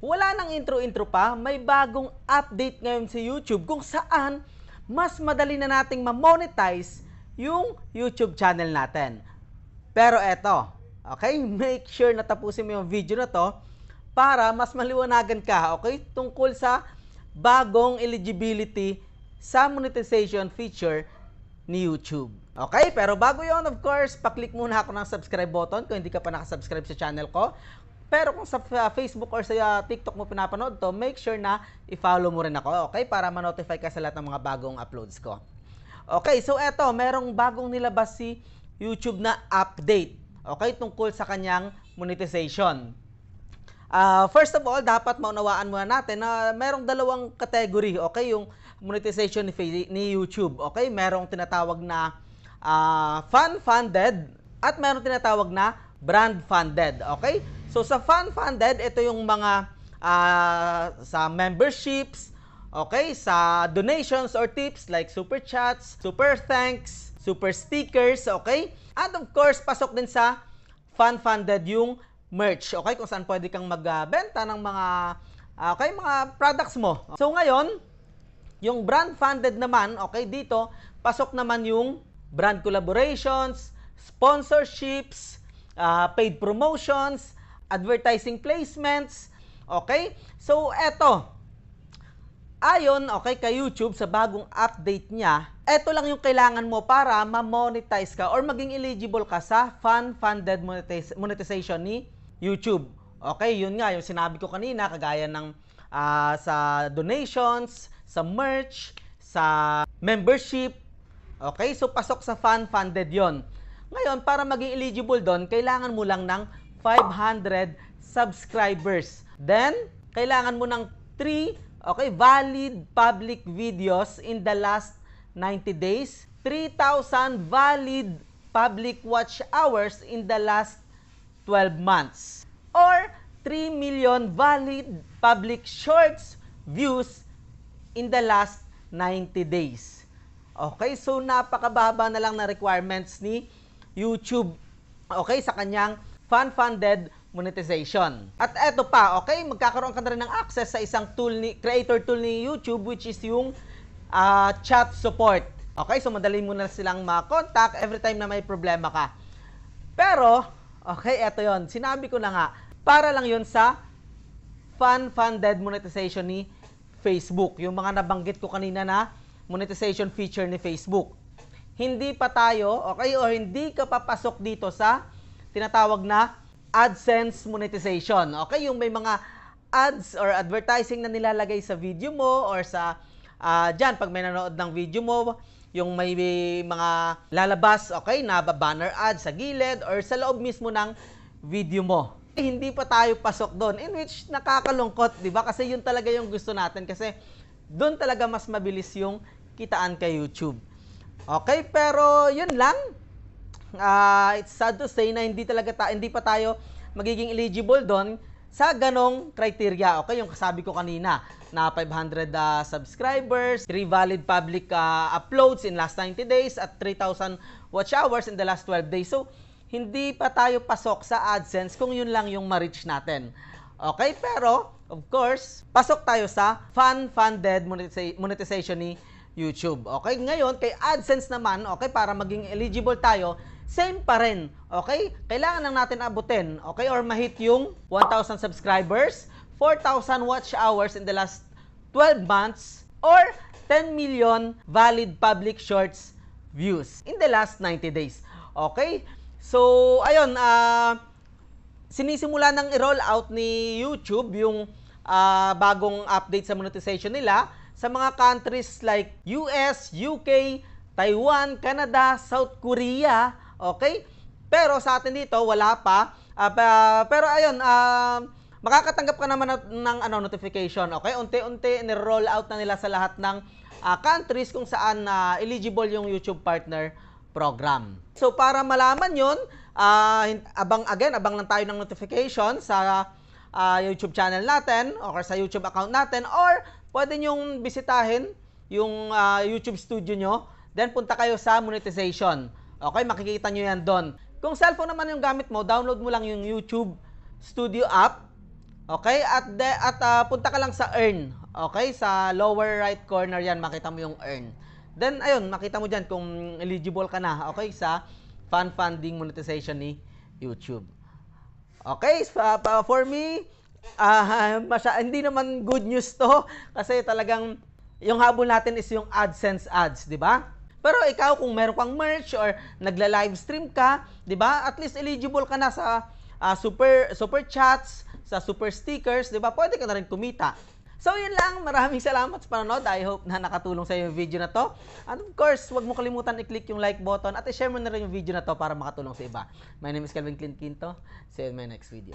wala nang intro-intro pa, may bagong update ngayon sa YouTube kung saan mas madali na nating ma-monetize yung YouTube channel natin. Pero eto, okay, make sure na tapusin mo yung video na to para mas maliwanagan ka, okay, tungkol sa bagong eligibility sa monetization feature ni YouTube. Okay, pero bago yon, of course, paklik muna ako ng subscribe button kung hindi ka pa nakasubscribe sa channel ko. Pero kung sa Facebook or sa TikTok mo pinapanood to, make sure na i-follow mo rin ako, okay? Para ma-notify ka sa lahat ng mga bagong uploads ko. Okay, so eto, merong bagong nilabas si YouTube na update, okay? Tungkol sa kanyang monetization. First of all, dapat maunawaan muna natin na merong dalawang category, okay? Yung monetization ni YouTube, okay? Merong tinatawag na fan-funded at merong tinatawag na brand-funded, okay? So sa fan-funded, ito yung mga sa memberships, okay, sa donations or tips like super chats, super thanks, super stickers, okay? And of course, pasok din sa fan-funded yung merch, okay? Kung saan pwede kang magbenta ng mga mga products mo. So ngayon, yung brand-funded naman, okay, dito, pasok naman yung brand collaborations, sponsorships, paid promotions, advertising placements, okay? So, eto, ayon, okay, kay YouTube sa bagong update niya, eto lang yung kailangan mo para ma-monetize ka or maging eligible ka sa fan-funded monetization ni YouTube. Okay, yun nga, yung sinabi ko kanina, kagaya ng sa donations, sa merch, sa membership, okay? So, pasok sa fan-funded yon. Ngayon, para maging eligible doon, kailangan mo lang ng 500 subscribers. Then, kailangan mo ng 3, okay, valid public videos in the last 90 days, 3,000 valid public watch hours in the last 12 months, or 3 million valid public shorts views in the last 90 days. Okay, so napakababa na lang na requirements ni YouTube, okay, sa kanyang fan-funded monetization. At eto pa, okay, magkakaroon ka na rin ng access sa isang tool creator tool ni YouTube, which is yung chat support. Okay, so madali mo na silang ma-contact every time na may problema ka. Pero, okay, eto yon. Sinabi ko na nga, para lang yon sa fan-funded monetization ni Facebook. Yung mga nabanggit ko kanina na monetization feature ni Facebook. Hindi pa tayo, okay, o hindi ka papasok dito sa tinatawag na AdSense monetization. Okay, yung may mga ads or advertising na nilalagay sa video mo or sa dyan, pag may nanood ng video mo, yung may mga lalabas, okay, na banner ads sa gilid or sa loob mismo ng video mo. Hindi pa tayo pasok doon, in which nakakalungkot, di ba? Kasi yun talaga yung gusto natin kasi doon talaga mas mabilis yung kitaan kay YouTube. Okay, pero yun lang. It's sad to say na hindi pa tayo magiging eligible doon sa ganong criteria. Okay, yung kasabi ko kanina na 500 subscribers, 3 valid public uploads in last 90 days at 3,000 watch hours in the last 12 days. So, hindi pa tayo pasok sa AdSense kung yun lang yung ma-reach natin. Okay, pero of course, pasok tayo sa fan-funded monetization ni YouTube. Okay, ngayon kay AdSense naman, okay, para maging eligible tayo, same pa rin. Okay? Kailangan lang natin abutin, okay, or ma-hit yung 1,000 subscribers, 4,000 watch hours in the last 12 months, or 10 million valid public shorts views in the last 90 days. Okay? So, ayun, sinisimula ng i-roll out ni YouTube yung bagong update sa monetization nila sa mga countries like US, UK, Taiwan, Canada, South Korea, okay? Pero sa atin dito, wala pa. Pero ayun, makakatanggap ka naman ng notification, okay? Unti-unti, ni-roll out na nila sa lahat ng countries kung saan eligible yung YouTube Partner Program. So, para malaman yun, abang lang tayo ng notification sa YouTube channel natin or sa YouTube account natin, or pwede nyong bisitahin yung YouTube studio nyo, then punta kayo sa monetization. Okay, makikita nyo yan doon. Kung cellphone naman yung gamit mo, download mo lang yung YouTube Studio app. Okay? Punta ka lang sa earn. Okay? Sa lower right corner yan, makita mo yung earn. Then, ayun, makita mo dyan kung eligible ka na, okay, sa fan funding monetization ni YouTube. Okay, for me, hindi naman good news to kasi talagang yung habol natin is yung AdSense ads, di ba? Pero ikaw, kung meron kang merch or nagla-livestream ka, di ba? At least eligible ka na sa super chats, sa super stickers, di ba? Pwede ka na rin kumita. So, yun lang. Maraming salamat sa panonood. I hope na nakatulong sa iyo yung video na to. And of course, huwag mo kalimutan i-click yung like button at i-share mo na rin yung video na to para makatulong sa iba. My name is Calvin Clint Quinto. See you in my next video.